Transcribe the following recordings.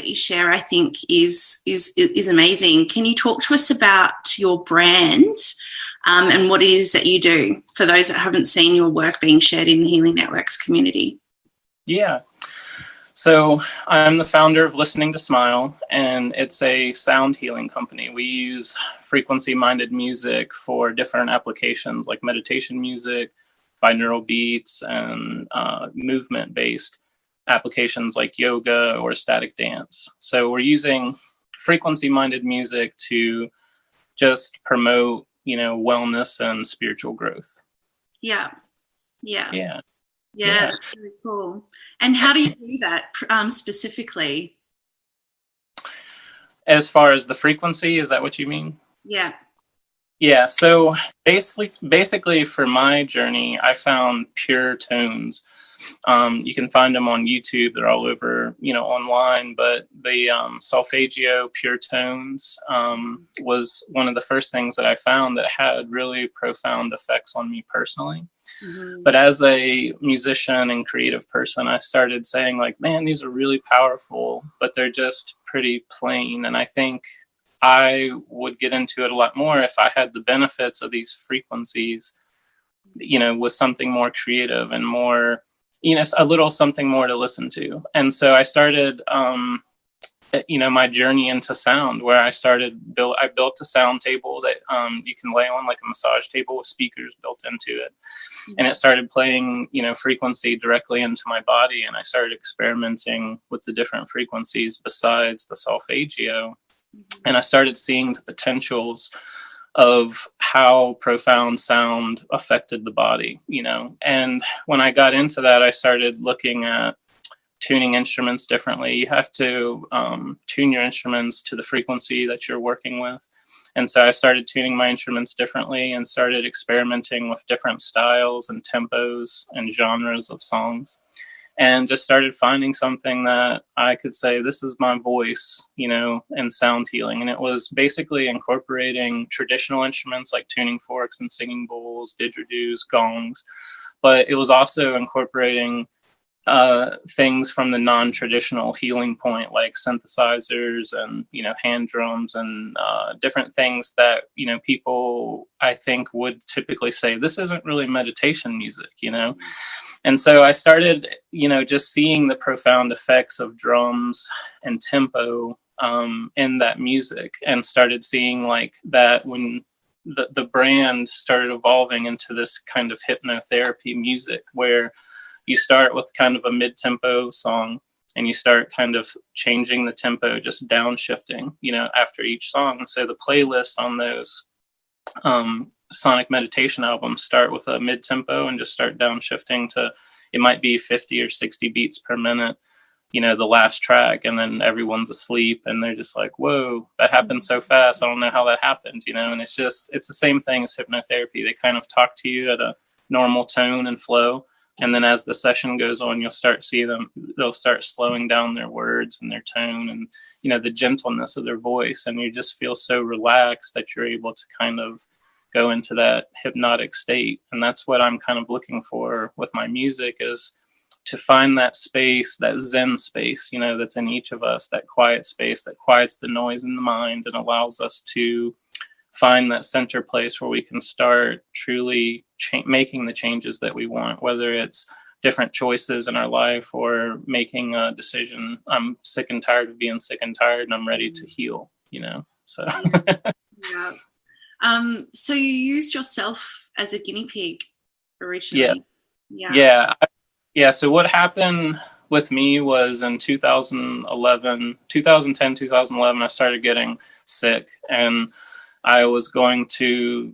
you share, I think, is amazing. Can you talk to us about your brand and what it is that you do for those that haven't seen your work being shared in the Healing Networks community? Yeah. So I'm the founder of Listening to Smile, and it's a sound healing company. We use frequency-minded music for different applications like meditation music, binaural beats, and movement-based applications like yoga or static dance. So we're using frequency-minded music to just promote, wellness and spiritual growth. Yeah. Yeah. Yeah, that's really cool. And how do you do that specifically? As far as the frequency, is that what you mean? Yeah. Yeah, so basically for my journey, I found pure tones. You can find them on YouTube. They're all over, online. But the solfeggio pure tones was one of the first things that I found that had really profound effects on me personally. Mm-hmm. But as a musician and creative person, I started saying like, man, these are really powerful, but they're just pretty plain. And I think I would get into it a lot more if I had the benefits of these frequencies, with something more creative and more, a little something more to listen to. And so I started, my journey into sound, where I built a sound table that you can lay on like a massage table with speakers built into it. And it started playing, frequency directly into my body. And I started experimenting with the different frequencies besides the solfeggio. And I started seeing the potentials of how profound sound affected the body, And when I got into that, I started looking at tuning instruments differently. You have to tune your instruments to the frequency that you're working with. And so I started tuning my instruments differently and started experimenting with different styles and tempos and genres of songs. And just started finding something that I could say, this is my voice, in sound healing. And it was basically incorporating traditional instruments like tuning forks and singing bowls, didgeridoos, gongs. But it was also incorporating things from the non-traditional healing point, like synthesizers and, hand drums and different things that, people, I think, would typically say, this isn't really meditation music, And so I started, just seeing the profound effects of drums and tempo in that music, and started seeing like that when the brand started evolving into this kind of hypnotherapy music, where you start with kind of a mid-tempo song and you start kind of changing the tempo, just downshifting, after each song. So the playlist on those sonic meditation albums start with a mid-tempo and just start downshifting to, it might be 50 or 60 beats per minute, the last track, and then everyone's asleep and they're just like, whoa, that happened so fast. I don't know how that happened, and it's the same thing as hypnotherapy. They kind of talk to you at a normal tone and flow. And then as the session goes on, you'll start they'll start slowing down their words and their tone and, the gentleness of their voice. And you just feel so relaxed that you're able to kind of go into that hypnotic state. And that's what I'm kind of looking for with my music, is to find that space, that Zen space, that's in each of us, that quiet space that quiets the noise in the mind and allows us to find that center place where we can start truly making the changes that we want, whether it's different choices in our life or making a decision. I'm sick and tired of being sick and tired and I'm ready to heal, so. Yeah. So you used yourself as a guinea pig originally. Yeah. So what happened with me was in 2010, 2011, I started getting sick, and I was going to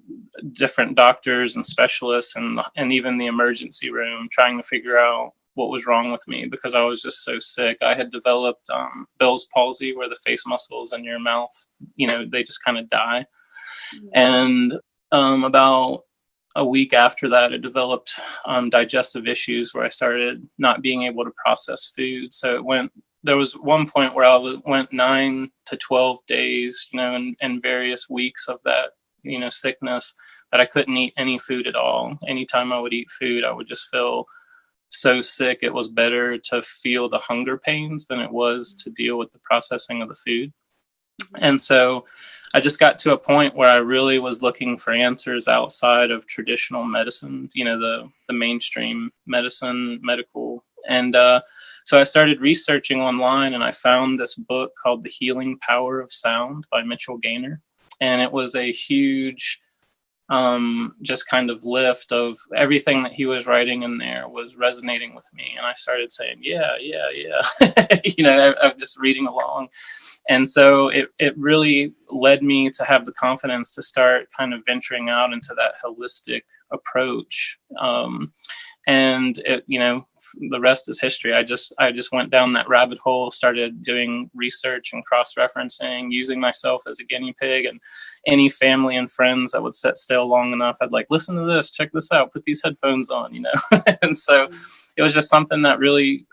different doctors and specialists and even the emergency room, trying to figure out what was wrong with me, because I was just so sick. I had developed Bell's palsy, where the face muscles in your mouth, they just kind of die. Yeah. And about a week after that, I developed digestive issues, where I started not being able to process food. So there was one point where I went 9 to 12 days, and various weeks of that, sickness, that I couldn't eat any food at all. Anytime I would eat food, I would just feel so sick, it was better to feel the hunger pains than it was to deal with the processing of the food. And so I just got to a point where I really was looking for answers outside of traditional medicine, the mainstream medicine, medical. And so I started researching online, and I found this book called The Healing Power of Sound by Mitchell Gaynor. And it was a huge just kind of lift of everything that he was writing in there was resonating with me. And I started saying, yeah. I'm just reading along. And so it really led me to have the confidence to start kind of venturing out into that holistic approach. And the rest is history. I just went down that rabbit hole, started doing research and cross-referencing, using myself as a guinea pig, and any family and friends that would sit still long enough, I'd like, listen to this, check this out, put these headphones on, And so it was just something that really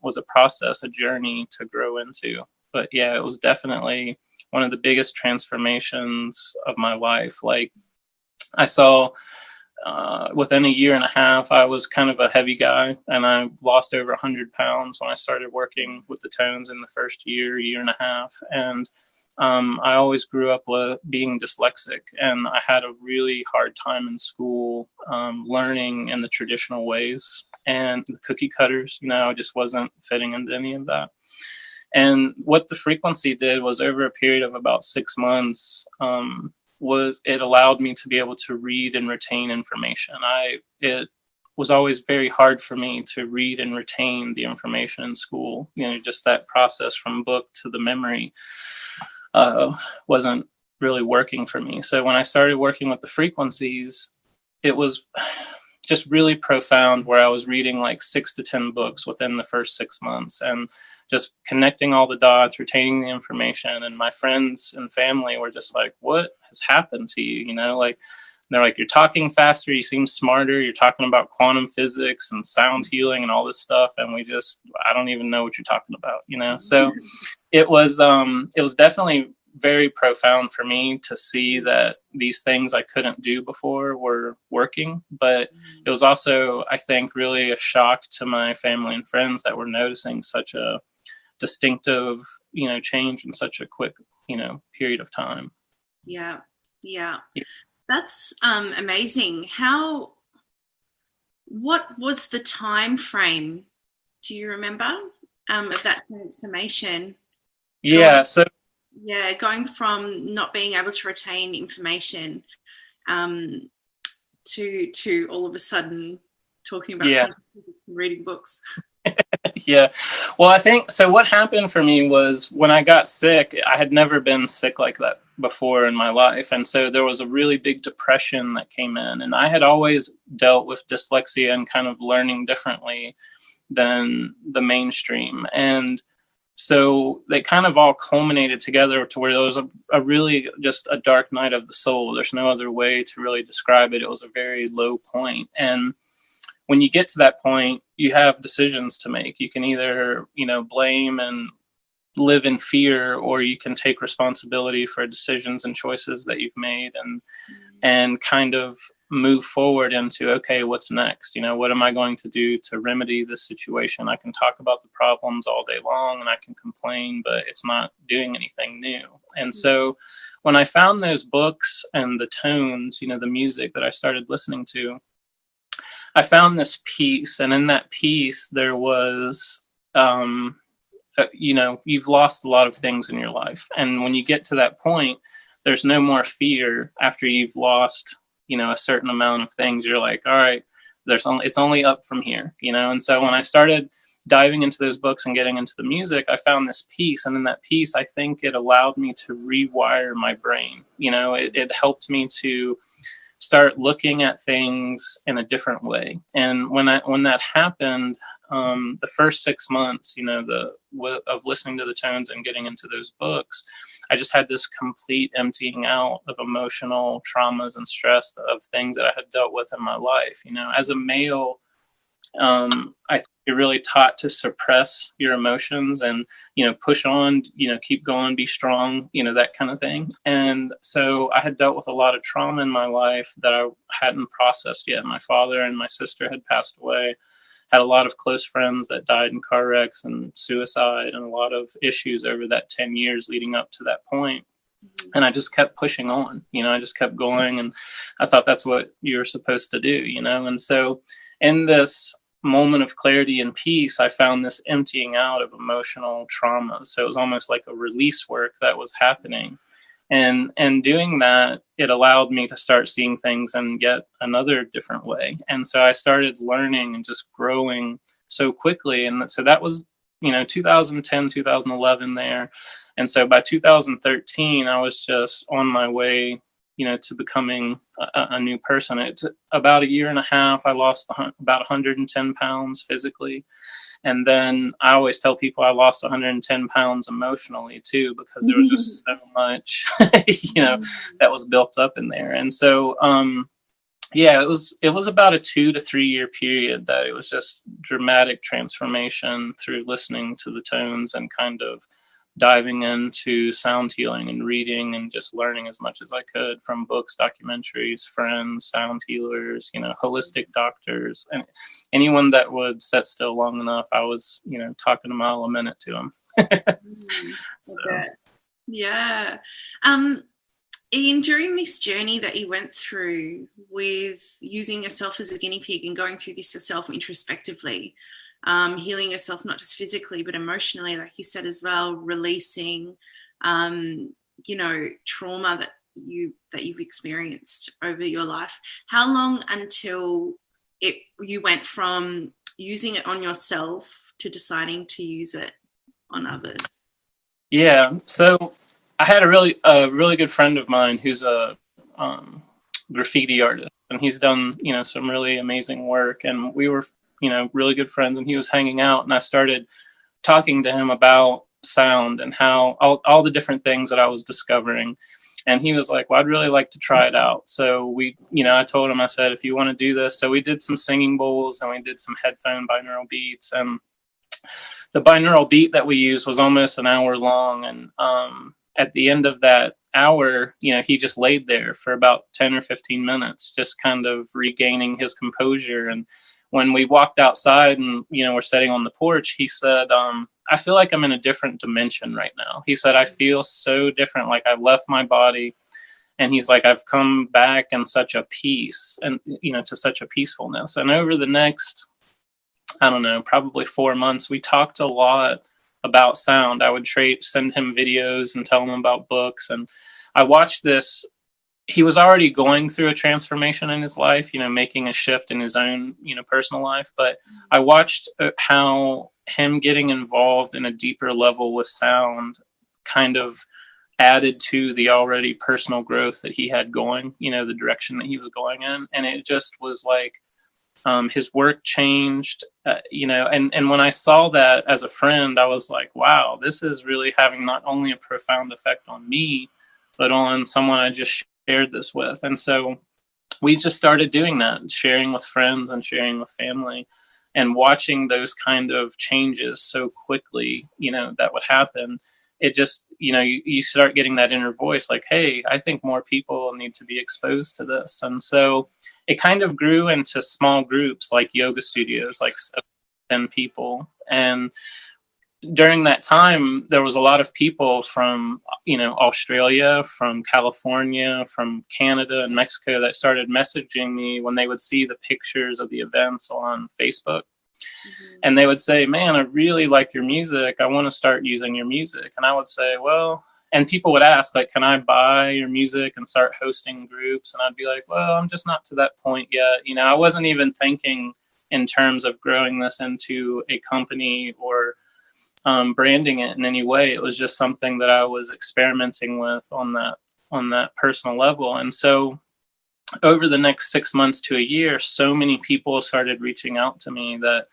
was a process, a journey to grow into. But yeah, it was definitely one of the biggest transformations of my life. Like, I saw within a year and a half, I was kind of a heavy guy, and I lost over 100 pounds when I started working with the tones in the first year and a half. And I always grew up with being dyslexic, and I had a really hard time in school learning in the traditional ways and the cookie cutters. I just wasn't fitting into any of that. And what the frequency did was, over a period of about 6 months, it allowed me to be able to read and retain information. It was always very hard for me to read and retain the information in school. Just that process from book to the memory wasn't really working for me. So when I started working with the frequencies, it was just really profound, where I was reading like 6 to 10 books within the first 6 months, and just connecting all the dots, retaining the information. And my friends and family were just like, what has happened to you? Like, they're like, you're talking faster, you seem smarter, you're talking about quantum physics and sound healing and all this stuff, and I don't even know what you're talking about. So it was definitely very profound for me to see that these things I couldn't do before were working. But it was also, I think, really a shock to my family and friends that were noticing such a distinctive, change in such a quick, period of time. Yeah. That's amazing. What was the time frame? Do you remember of that transformation? Going from not being able to retain information to all of a sudden talking about reading books. Yeah. Well, I think so. What happened for me was, when I got sick, I had never been sick like that before in my life. And so there was a really big depression that came in, and I had always dealt with dyslexia and kind of learning differently than the mainstream. And so they kind of all culminated together to where there was a really just a dark night of the soul. There's no other way to really describe it. It was a very low point. And when you get to that point, you have decisions to make. You can either, blame and live in fear, or you can take responsibility for decisions and choices that you've made, and kind of move forward into, okay, what's next? What am I going to do to remedy this situation? I can talk about the problems all day long, and I can complain, but it's not doing anything new. And so when I found those books and the tones, the music that I started listening to, I found this peace. And in that peace, there was, you've lost a lot of things in your life. And when you get to that point, there's no more fear after you've lost, a certain amount of things. You're like, all right, it's only up from here, And so when I started diving into those books and getting into the music, I found this peace. And in that peace, I think it allowed me to rewire my brain. It helped me to start looking at things in a different way. And when that happened, the first 6 months, of listening to the tones and getting into those books, I just had this complete emptying out of emotional traumas and stress of things that I had dealt with in my life. As a male, I think you're really taught to suppress your emotions and, push on, keep going, be strong, that kind of thing. And so I had dealt with a lot of trauma in my life that I hadn't processed yet. My father and my sister had passed away. had a lot of close friends that died in car wrecks and suicide, and a lot of issues over that 10 years leading up to that point. And I just kept pushing on, I just kept going, and I thought that's what you're supposed to do, And so in this moment of clarity and peace, I found this emptying out of emotional trauma. So it was almost like a release work that was happening. And doing that, it allowed me to start seeing things in yet another different way. And so I started learning and just growing so quickly. And so that was, 2010, 2011 there. And so by 2013, I was just on my way, to becoming a new person. It took about a year and a half. I lost about 110 pounds physically. And then I always tell people I lost 110 pounds emotionally too, because there was just so much, that was built up in there. And so, it was about a 2 to 3 year period that it was just dramatic transformation through listening to the tones and kind of diving into sound healing and reading and just learning as much as I could from books, documentaries, friends, sound healers, holistic doctors, and anyone that would sit still long enough. I was, talking a mile a minute to them. So. Yeah. Ian, during this journey that you went through with using yourself as a guinea pig and going through this yourself introspectively, healing yourself not just physically but emotionally, like you said as well, releasing trauma that you've experienced over your life. How long until you went from using it on yourself to deciding to use it on others? Yeah, so I had a really good friend of mine who's a graffiti artist, and he's done some really amazing work, and we were really good friends, and he was hanging out, and I started talking to him about sound and how all the different things that I was discovering. And he was like, well, I'd really like to try it out. So I told him, I said, if you want to do this. So we did some singing bowls, and we did some headphone binaural beats. And the binaural beat that we used was almost an hour long. And at the end of that hour, he just laid there for about 10 or 15 minutes, just kind of regaining his composure. And when we walked outside and, we're sitting on the porch, he said, I feel like I'm in a different dimension right now. He said, I feel so different. Like I've left my body. And he's like, I've come back in such a peace and, to such a peacefulness. And over the next, I don't know, probably 4 months, we talked a lot about sound. I would send him videos and tell him about books. And I watched this. He was already going through a transformation in his life, making a shift in his own, personal life. But I watched how him getting involved in a deeper level with sound kind of added to the already personal growth that he had going, the direction that he was going in. And it just was like, his work changed, and when I saw that as a friend, I was like, wow, this is really having not only a profound effect on me, but on someone I just shared this with. And so we just started doing that, sharing with friends and sharing with family, and watching those kind of changes so quickly, that would happen. It just, you start getting that inner voice like, hey, I think more people need to be exposed to this. And so it kind of grew into small groups like yoga studios, like 10 people. And during that time, there was a lot of people from, Australia, from California, from Canada and Mexico that started messaging me when they would see the pictures of the events on Facebook. Mm-hmm. And they would say, man, I really like your music. I want to start using your music. And I would say, well, and people would ask, like, can I buy your music and start hosting groups? And I'd be like, well, I'm just not to that point yet. I wasn't even thinking in terms of growing this into a company or branding it in any way. It was just something that I was experimenting with on that personal level. And so over the next 6 months to a year, so many people started reaching out to me that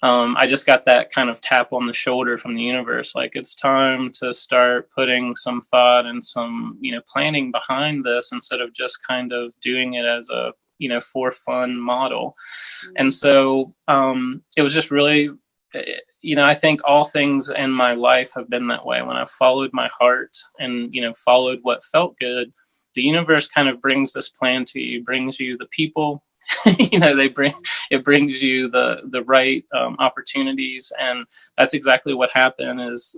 I just got that kind of tap on the shoulder from the universe. Like, it's time to start putting some thought and some, planning behind this instead of just kind of doing it as a, for fun model. Mm-hmm. And so it was just really, I think all things in my life have been that way. When I followed my heart and, followed what felt good, the universe kind of brings this plan to you, brings you the people, it brings you the right opportunities, and that's exactly what happened. Is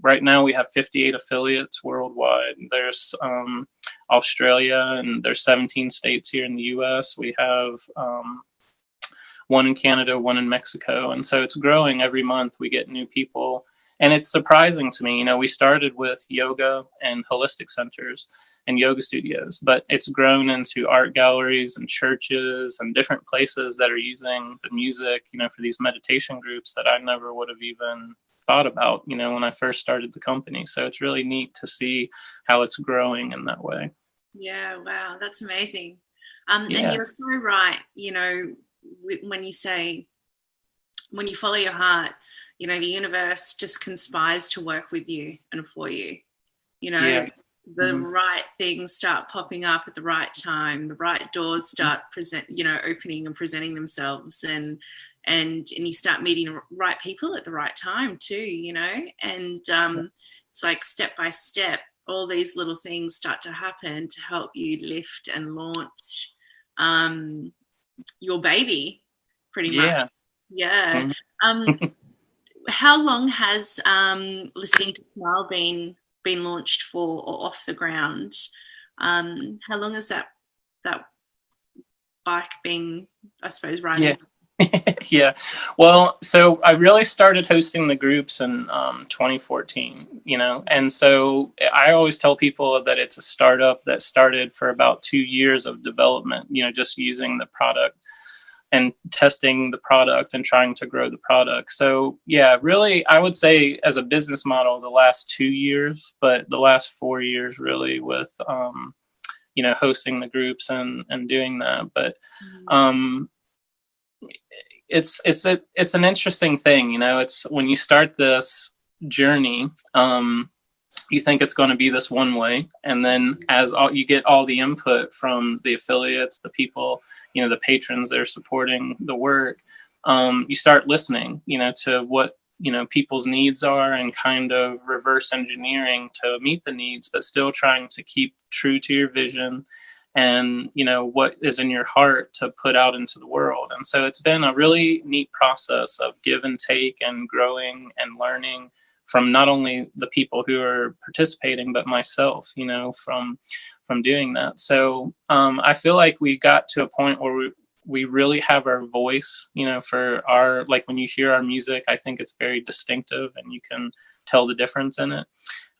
right now we have 58 affiliates worldwide. There's Australia, and there's 17 states here in the U.S. We have one in Canada, one in Mexico, and so it's growing every month. We get new people. And it's surprising to me, we started with yoga and holistic centers and yoga studios, but it's grown into art galleries and churches and different places that are using the music, for these meditation groups that I never would have even thought about, when I first started the company. So it's really neat to see how it's growing in that way. Yeah, wow, that's amazing. Yeah. And you're so right, when you follow your heart, the universe just conspires to work with you and for you. Yeah. The right things start popping up at the right time. The right doors start opening and presenting themselves, and you start meeting the right people at the right time too. And it's like step by step, all these little things start to happen to help you lift and launch your baby, pretty much. Yeah. How long has Listening to Smile been launched for, or off the ground? How long has that bike been, I suppose, riding? Yeah. Well, so I really started hosting the groups in 2014, and so I always tell people that it's a startup that started for about 2 years of development, just using the product and testing the product and trying to grow the product. So yeah, really, I would say as a business model, the last 2 years, but the last 4 years really with, hosting the groups and doing that. But it's an interesting thing, it's when you start this journey, you think it's going to be this one way, and then as you get all the input from the affiliates, the people, the patrons that are supporting the work, you start listening, to what people's needs are, and kind of reverse engineering to meet the needs, but still trying to keep true to your vision and what is in your heart to put out into the world. And so it's been a really neat process of give and take and growing and learning from not only the people who are participating, but myself, from doing that. So I feel like we got to a point where we really have our voice, for our, like when you hear our music, I think it's very distinctive and you can tell the difference in it.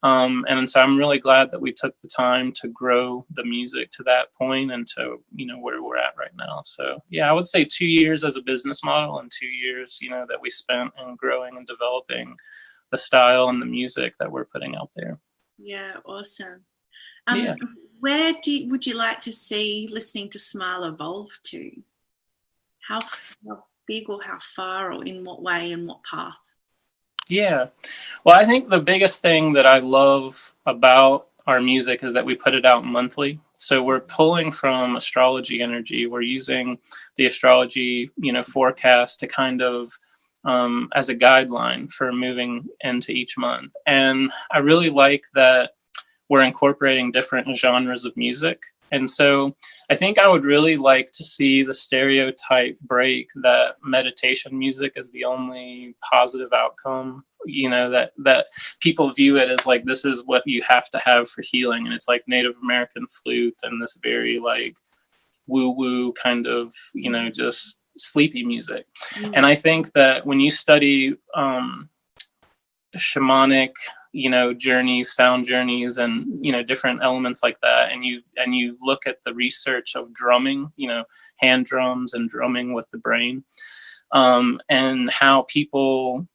And so I'm really glad that we took the time to grow the music to that point and to, where we're at right now. So yeah, I would say 2 years as a business model and 2 years, that we spent in growing and developing the style and the music that we're putting out there. Yeah, awesome. Yeah. Where would you like to see Listening to Smile evolve to? How big, or how far, or in what way and what path? Yeah. Well, I think the biggest thing that I love about our music is that we put it out monthly. So we're pulling from astrology energy. We're using the astrology, forecast to kind of as a guideline for moving into each month. And I really like that we're incorporating different genres of music. And so I think I would really like to see the stereotype break that meditation music is the only positive outcome, that people view it as like, this is what you have to have for healing. And it's like Native American flute and this very like woo-woo kind of, just sleepy music. And I think that when you study shamanic journeys, sound journeys, and different elements like that, and you look at the research of drumming, hand drums and drumming with the brain, and how people,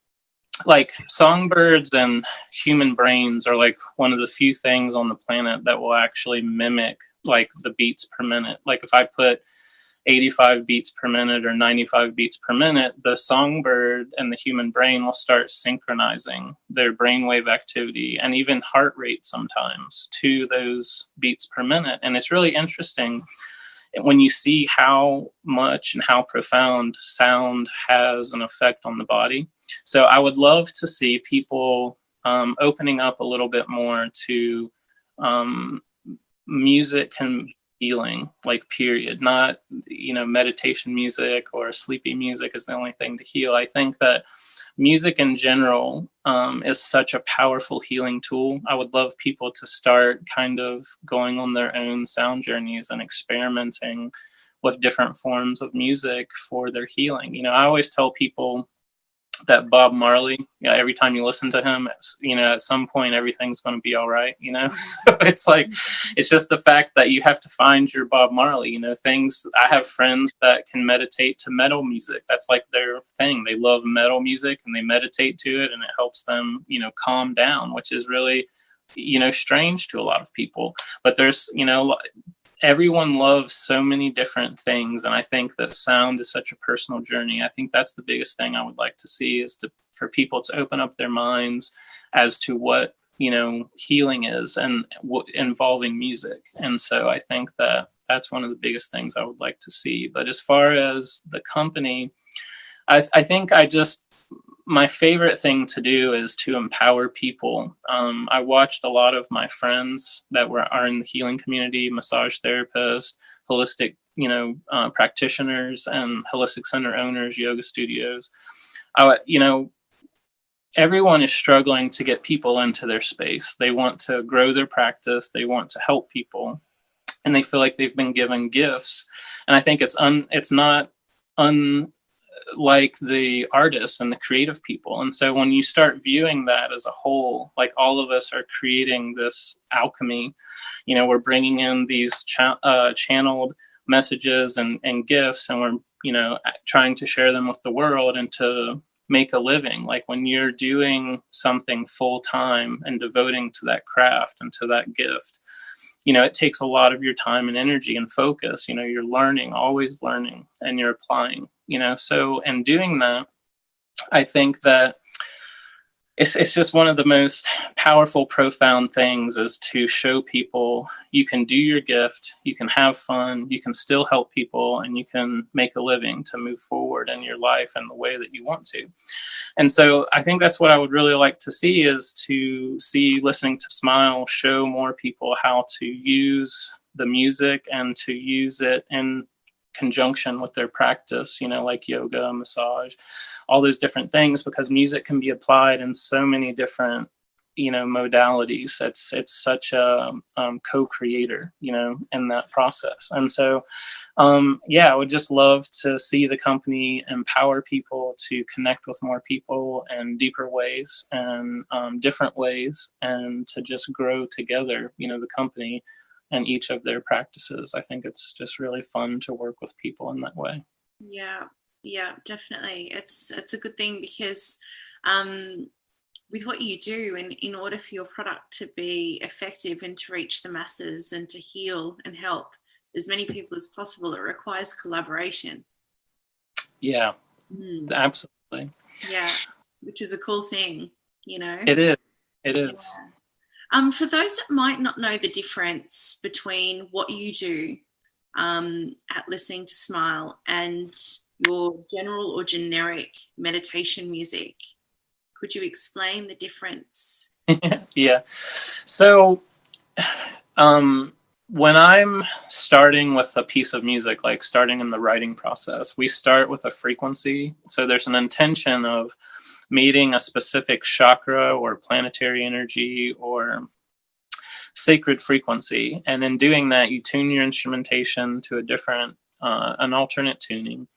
like songbirds and human brains are like one of the few things on the planet that will actually mimic like the beats per minute. Like if I put 85 beats per minute or 95 beats per minute, the songbird and the human brain will start synchronizing their brainwave activity and even heart rate sometimes to those beats per minute. And it's really interesting when you see how much and how profound sound has an effect on the body. So I would love to see people opening up a little bit more to music can healing, like, period. Not, meditation music or sleepy music is the only thing to heal. I think that music in general is such a powerful healing tool. I would love people to start kind of going on their own sound journeys and experimenting with different forms of music for their healing. I always tell people that Bob Marley, every time you listen to him, at some point everything's going to be all right. So it's like, it's just the fact that you have to find your Bob Marley. Things. I have friends that can meditate to metal music. That's like their thing. They love metal music and they meditate to it, and it helps them, calm down, which is really, strange to a lot of people. But there's, everyone loves so many different things, and I think that sound is such a personal journey. I think that's the biggest thing I would like to see, is for people to open up their minds as to what healing is, and involving music. And so I think that that's one of the biggest things I would like to see. But as far as the company, I think my favorite thing to do is to empower people. I watched a lot of my friends that are in the healing community, massage therapists, holistic, practitioners, and holistic center owners, yoga studios. Everyone is struggling to get people into their space. They want to grow their practice. They want to help people, and they feel like they've been given gifts. And I think it's not like the artists and the creative people. And so when you start viewing that as a whole, like, all of us are creating this alchemy, we're bringing in these channeled messages and gifts, and we're, trying to share them with the world and to make a living. Like, when you're doing something full time and devoting to that craft and to that gift, it takes a lot of your time and energy and focus. You're learning, always learning, and you're applying, so in doing that, I think that it's just one of the most powerful, profound things, is to show people you can do your gift, you can have fun, you can still help people, and you can make a living to move forward in your life in the way that you want to. And so I think that's what I would really like to see, is to see Listening to Smile show more people how to use the music and to use it in conjunction with their practice, like yoga, massage, all those different things, because music can be applied in so many different, modalities. It's such a co-creator, in that process. And so, I would just love to see the company empower people to connect with more people in deeper ways and different ways, and to just grow together, the company and each of their practices. I think it's just really fun to work with people in that way. Yeah, definitely. It's a good thing, because with what you do, and in order for your product to be effective and to reach the masses and to heal and help as many people as possible, it requires collaboration. Yeah, absolutely. Yeah, which is a cool thing, It is. Yeah. For those that might not know the difference between what you do at Listening to Smile and your general or generic meditation music, could you explain the difference? Yeah. So when I'm starting with a piece of music, like starting in the writing process, we start with a frequency. So there's an intention of meeting a specific chakra or planetary energy or sacred frequency. And in doing that, you tune your instrumentation to a different, an alternate tuning.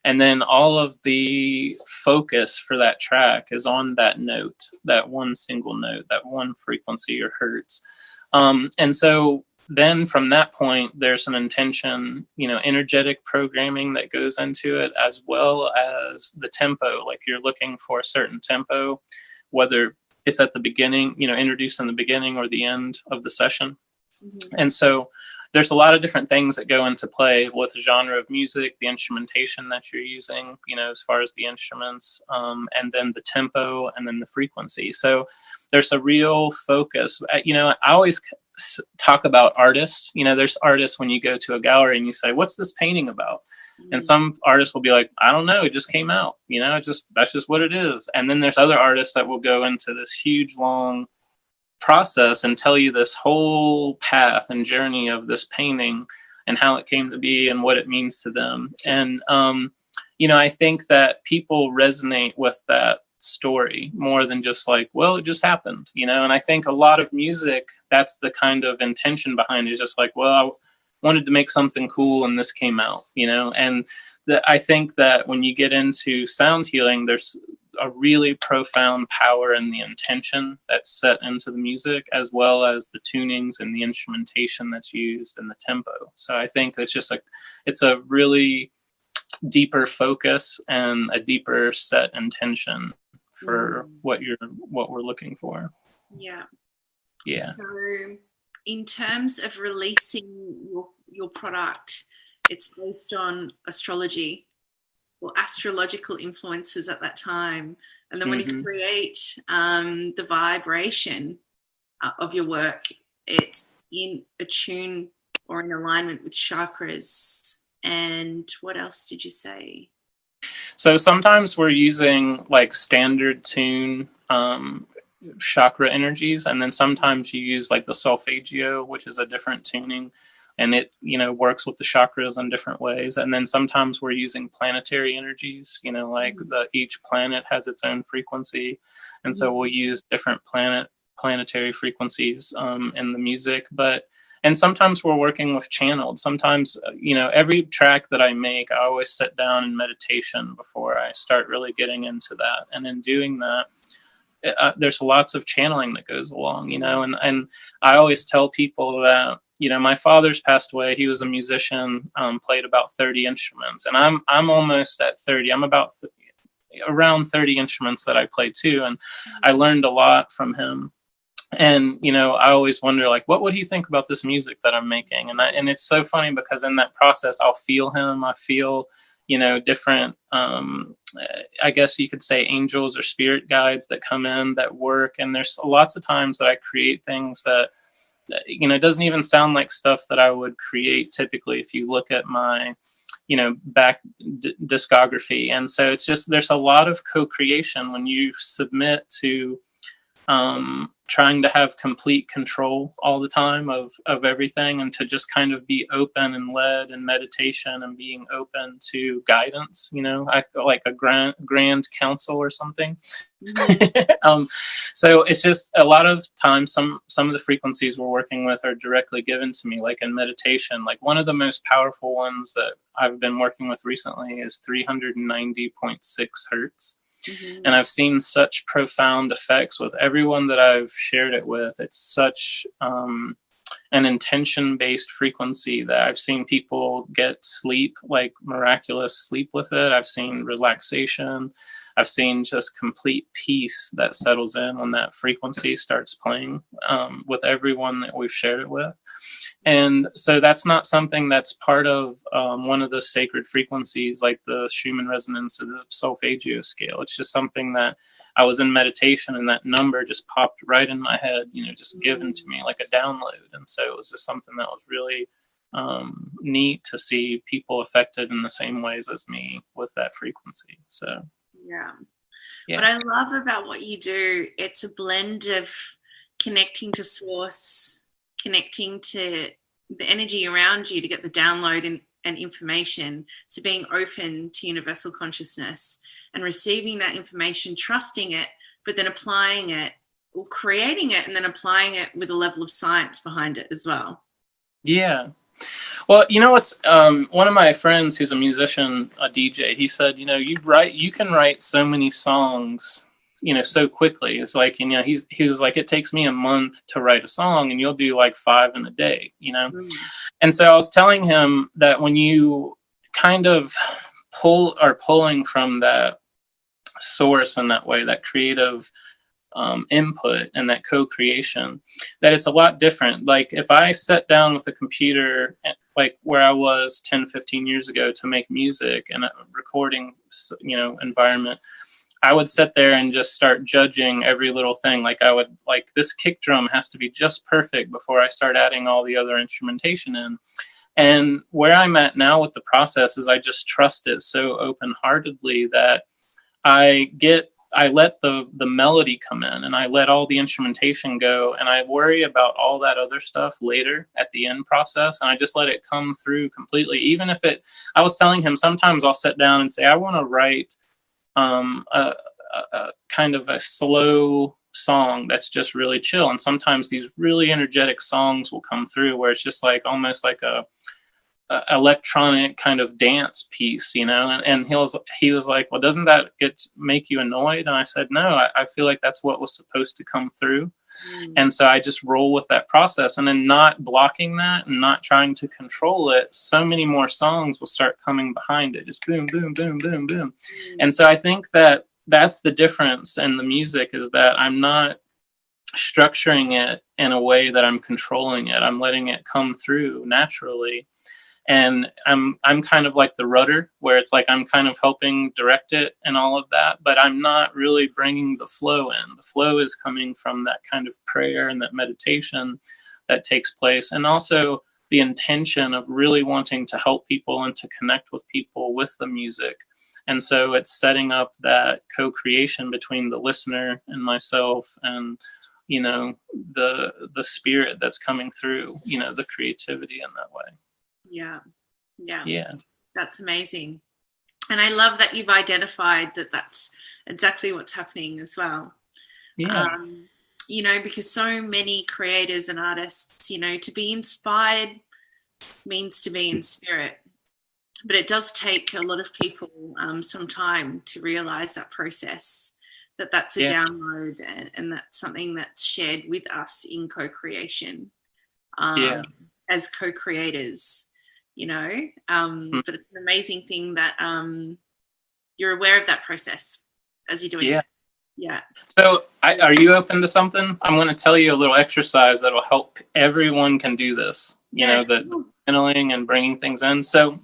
And then all of the focus for that track is on that note, that one single note, that one frequency or hertz. And so then from that point, there's an intention, energetic programming that goes into it, as well as the tempo. Like, you're looking for a certain tempo, whether it's at the beginning, introduced in the beginning or the end of the session. Mm-hmm. And so there's a lot of different things that go into play with the genre of music, the instrumentation that you're using, as far as the instruments, and then the tempo, and then the frequency. So there's a real focus. I always talk about artists. There's artists, when you go to a gallery and you say, what's this painting about? Mm-hmm. And some artists will be like, I don't know, it just came out, that's just what it is. And then there's other artists that will go into this huge, long process and tell you this whole path and journey of this painting and how it came to be and what it means to them. And, you know, I think that people resonate with that story more than just like, well, it just happened, you know. And I think a lot of music, that's the kind of intention behind it, is just like, well, I wanted to make something cool and this came out, you know. And I think that when you get into sound healing, there's a really profound power in the intention that's set into the music, as well as the tunings and the instrumentation that's used and the tempo. So I think it's a really deeper focus and a deeper set intention for what we're looking for. Yeah. Yeah. So in terms of releasing your product, it's based on astrology or astrological influences at that time. And then when you create the vibration of your work, it's in attune or in alignment with chakras. And what else did you say? So sometimes we're using like standard tune chakra energies, and then sometimes you use like the solfeggio, which is a different tuning, and it, you know, works with the chakras in different ways. And then sometimes we're using planetary energies, you know, like each planet has its own frequency, and so we'll use different planetary frequencies in the music. And sometimes we're working with channeled. Sometimes, you know, every track that I make, I always sit down in meditation before I start really getting into that. And in doing that, there's lots of channeling that goes along, you know. And I always tell people that, you know, my father's passed away. He was a musician, played about 30 instruments. And I'm almost at 30. I'm about around 30 instruments that I play too. And I learned a lot from him. And, you know, I always wonder, like, what would he think about this music that I'm making? And it's so funny because in that process, I'll feel him. I feel, you know, different, I guess you could say angels or spirit guides that come in that work. And there's lots of times that I create things that, you know, it doesn't even sound like stuff that I would create typically if you look at my, you know, back discography. And so it's just, there's a lot of co-creation when you submit to trying to have complete control all the time of everything, and to just kind of be open and led in meditation and being open to guidance, you know, like a grand council or something. So it's just a lot of times some of the frequencies we're working with are directly given to me, like in meditation. Like one of the most powerful ones that I've been working with recently is 390.6 hertz. And I've seen such profound effects with everyone that I've shared it with. It's such an intention-based frequency that I've seen people get sleep, like miraculous sleep with it. I've seen relaxation. I've seen just complete peace that settles in when that frequency starts playing with everyone that we've shared it with. And so that's not something that's part of one of the sacred frequencies, like the Schumann resonance or the solfeggio scale. It's just something that I was in meditation and that number just popped right in my head, you know, just given to me like a download. And so it was just something that was really neat to see people affected in the same ways as me with that frequency. So yeah. What I love about what you do, it's a blend of connecting to source, connecting to the energy around you to get the download and information. So being open to universal consciousness and receiving that information, trusting it, but then applying it, or creating it and then applying it with a level of science behind it as well. Yeah. Well, you know, it's one of my friends who's a musician, a DJ, he said, you know, you can write so many songs, you know, so quickly. It's like, you know, he was like, it takes me a month to write a song and you'll do like 5 in a day, you know? And so I was telling him that when you kind of pulling from that source in that way, that creative input and that co-creation, that it's a lot different. Like if I sat down with a computer, like where I was 10, 15 years ago to make music in a recording, you know, environment, I would sit there and just start judging every little thing. Like I would, like, this kick drum has to be just perfect before I start adding all the other instrumentation in. And where I'm at now with the process is I just trust it so open-heartedly that I get I let the melody come in, and I let all the instrumentation go, and I worry about all that other stuff later at the end process, and I just let it come through completely. Even if I was telling him, sometimes I'll sit down and say, I want to write a kind of a slow song that's just really chill, and sometimes these really energetic songs will come through where it's just like almost like a electronic kind of dance piece, and he was like, well, doesn't that make you annoyed? And I said, no, I feel like that's what was supposed to come through. And so I just roll with that process, and then not blocking that and not trying to control it, so many more songs will start coming behind it, just boom, boom, boom, boom, boom. And so I think that that's the difference in the music, is that I'm not structuring it in a way that I'm controlling it. I'm letting it come through naturally. And I'm kind of like the rudder, where it's like I'm kind of helping direct it and all of that, but I'm not really bringing the flow in. The flow is coming from that kind of prayer and that meditation that takes place, and also the intention of really wanting to help people and to connect with people with the music. And so it's setting up that co-creation between the listener and myself, and the spirit that's coming through, the creativity in that way. Yeah. That's amazing. And I love that you've identified that that's exactly what's happening as well. Because so many creators and artists, to be inspired means to be in spirit, but it does take a lot of people some time to realize that process, that's a download, and that's something that's shared with us in co-creation as co-creators. But it's an amazing thing that you're aware of that process as you're doing it. Yeah. So are you open to something? I'm going to tell you a little exercise that will help. Everyone can do this, the channeling and bringing things in. So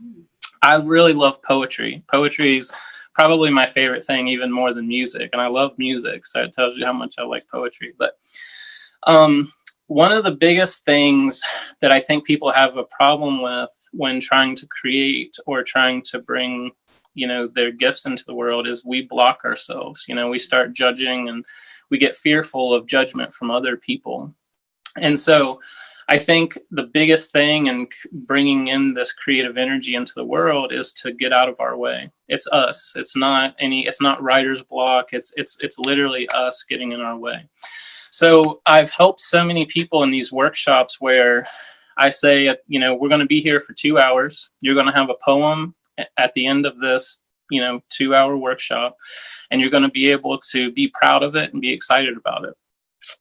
I really love poetry. Poetry is probably my favorite thing, even more than music. And I love music, so it tells you how much I like poetry. But one of the biggest things that I think people have a problem with when trying to create or trying to bring, their gifts into the world is we block ourselves. We start judging, and we get fearful of judgment from other people. And so I think the biggest thing in bringing in this creative energy into the world is to get out of our way. It's us. It's not writer's block. It's literally us getting in our way. So I've helped so many people in these workshops where I say, we're going to be here for 2 hours. You're going to have a poem at the end of this, 2-hour workshop, and you're going to be able to be proud of it and be excited about it.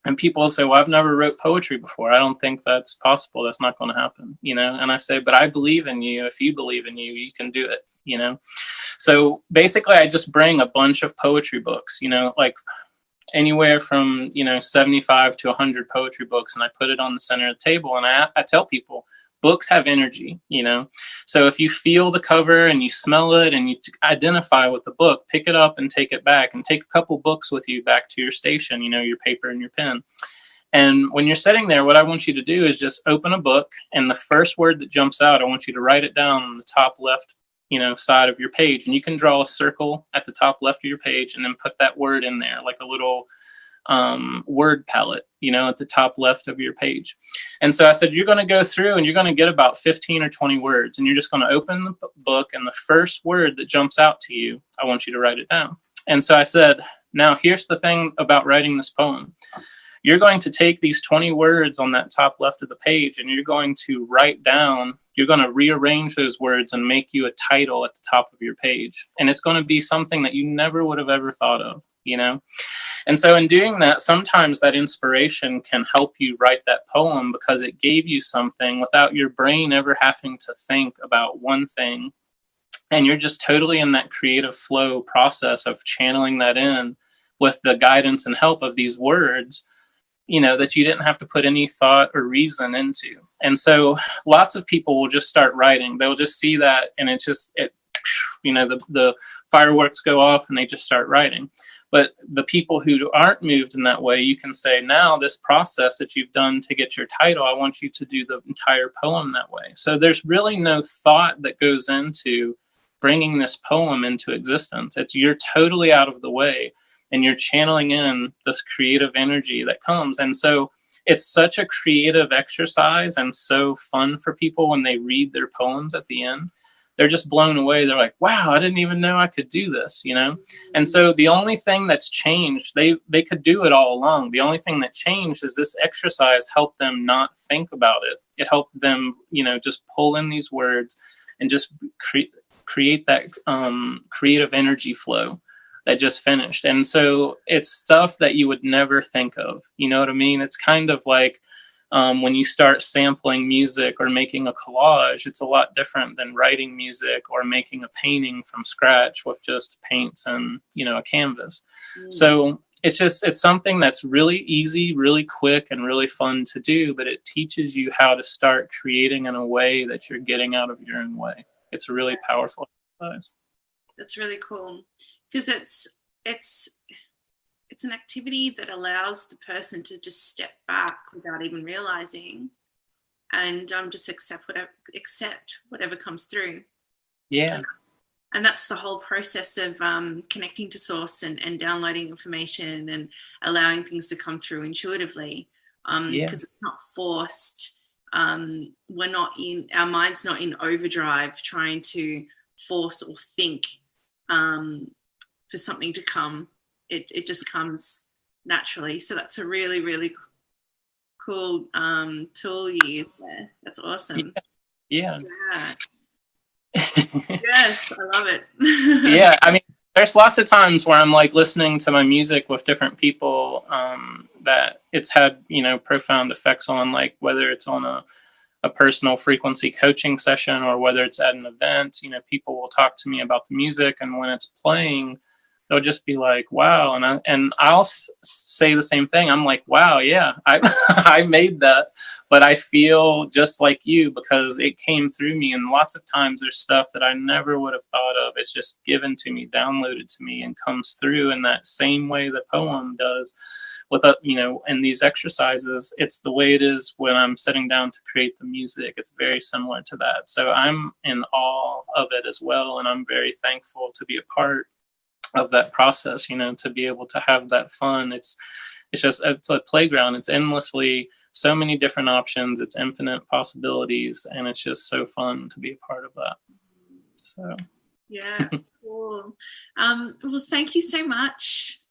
And people say, well, I've never wrote poetry before. I don't think that's possible. That's not going to happen, And I say, but I believe in you. If you believe in you, you can do it, So basically, I just bring a bunch of poetry books, like anywhere from 75 to 100 poetry books, and I put it on the center of the table, and I tell people books have energy, so if you feel the cover and you smell it and you identify with the book, pick it up and take it back, and take a couple books with you back to your station, your paper and your pen. And when you're sitting there, what I want you to do is just open a book, and the first word that jumps out, I want you to write it down on the top left side of your page. And you can draw a circle at the top left of your page and then put that word in there, like a little word palette, at the top left of your page. And so I said, you're going to go through and you're going to get about 15 or 20 words, and you're just going to open the book, and the first word that jumps out to you, I want you to write it down. And so I said, now here's the thing about writing this poem. You're going to take these 20 words on that top left of the page, and you're going to write down, you're going to rearrange those words and make you a title at the top of your page. And it's going to be something that you never would have ever thought of, And so in doing that, sometimes that inspiration can help you write that poem because it gave you something without your brain ever having to think about one thing. And you're just totally in that creative flow process of channeling that in with the guidance and help of these words, that you didn't have to put any thought or reason into. And so lots of people will just start writing. They'll just see that, and the fireworks go off and they just start writing. But the people who aren't moved in that way, you can say, now this process that you've done to get your title, I want you to do the entire poem that way. So there's really no thought that goes into bringing this poem into existence. You're totally out of the way. and you're channeling in this creative energy that comes. And so it's such a creative exercise and so fun for people when they read their poems at the end. They're just blown away. They're like, wow, I didn't even know I could do this, you know? And so the only thing that's changed, they could do it all along. The only thing that changed is this exercise helped them not think about it. It helped them, you know, just pull in these words and just create that creative energy flow that just finished. And so it's stuff that you would never think of. You know what I mean? It's kind of like when you start sampling music or making a collage, it's a lot different than writing music or making a painting from scratch with just paints and, you know, a canvas. So it's something that's really easy, really quick, and really fun to do, but it teaches you how to start creating in a way that you're getting out of your own way. It's a really powerful exercise. That's really cool, because it's an activity that allows the person to just step back without even realizing, and just accept whatever comes through. Yeah. And that's the whole process of connecting to source and downloading information and allowing things to come through intuitively, because it's not forced. We're not our mind's not in overdrive trying to force or think for something to come. It just comes naturally. So that's a really, really cool tool you use there. That's awesome. Yeah. Yes, I love it. Yeah, I mean, there's lots of times where I'm like listening to my music with different people that it's had, you know, profound effects on, like whether it's on a personal frequency coaching session or whether it's at an event. You know, people will talk to me about the music, and when it's playing, they'll just be like, wow. And I'll say the same thing. I'm like, wow, yeah, I made that, but I feel just like you because it came through me. And lots of times there's stuff that I never would have thought of. It's just given to me, downloaded to me, and comes through in that same way the poem does. With you know, in these exercises, it's the way it is when I'm sitting down to create the music. It's very similar to that. So I'm in awe of it as well. And I'm very thankful to be a part of that process, you know, to be able to have that fun. It's a playground. It's endlessly so many different options. It's infinite possibilities, and it's just so fun to be a part of that. So yeah, cool. Well, thank you so much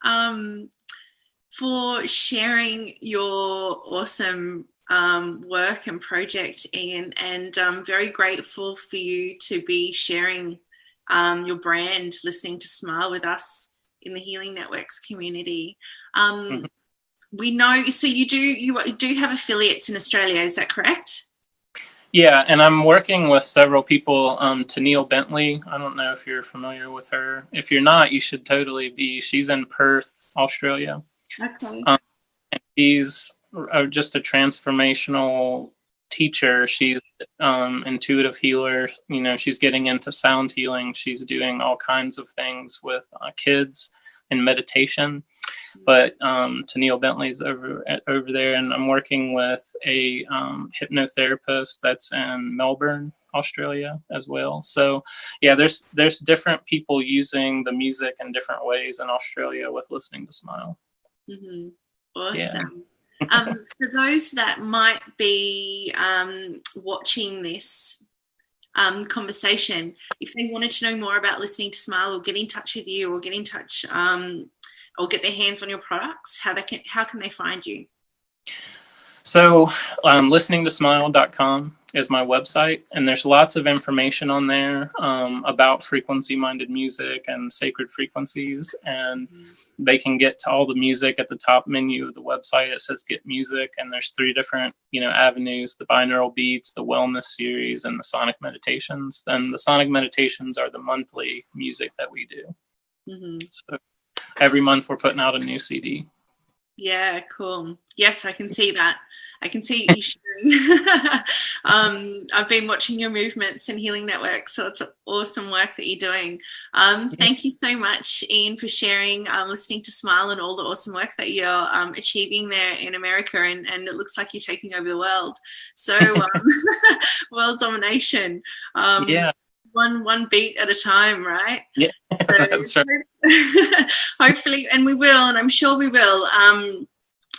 for sharing your awesome work and project, Ian, and I'm very grateful for you to be sharing your brand, Listening to Smile, with us in the Healing Networks community. We know, so you do have affiliates in Australia, is that correct? Yeah, and I'm working with several people. Tennille Bentley, I don't know if you're familiar with her. If you're not, you should totally be. She's in Perth, Australia. Okay. And she's just a transformational teacher. She's intuitive healer. You know, she's getting into sound healing. She's doing all kinds of things with kids and meditation. But Tennille Bentley's over there, and I'm working with a hypnotherapist that's in Melbourne, Australia as well. So yeah, there's different people using the music in different ways in Australia with Listening to Smile. Mm-hmm. Awesome. Yeah. For those that might be watching this conversation, if they wanted to know more about Listening to Smile or get in touch with you or get in touch or get their hands on your products, how can they find you? So listeningtosmile.com is my website, and there's lots of information on there about frequency-minded music and sacred frequencies, and they can get to all the music at the top menu of the website. It says Get Music, and there's 3 different, you know, avenues: the binaural beats, the wellness series, and the sonic meditations. And the sonic meditations are the monthly music that we do. Mm-hmm. So every month we're putting out a new CD. Yeah, cool. Yes, I can see that. I can see you sharing. I've been watching your movements and Healing Network, so it's awesome work that you're doing. Thank you so much, Ian, for sharing Listening to Smile and all the awesome work that you're achieving there in America, and it looks like you're taking over the world. So world domination. Yeah. one beat at a time, right? Yeah, So that's right. hopefully, and we will, and I'm sure we will.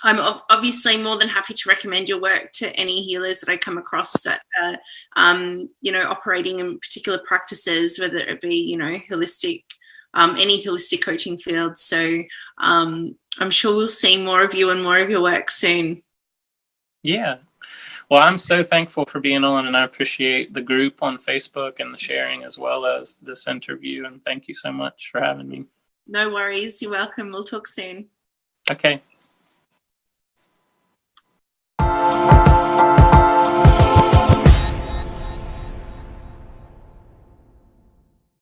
I'm obviously more than happy to recommend your work to any healers that I come across that are, operating in particular practices, whether it be, holistic, any holistic coaching field. So I'm sure we'll see more of you and more of your work soon. Yeah. Well, I'm so thankful for being on, and I appreciate the group on Facebook and the sharing as well as this interview. And thank you so much for having me. No worries. You're welcome. We'll talk soon. Okay.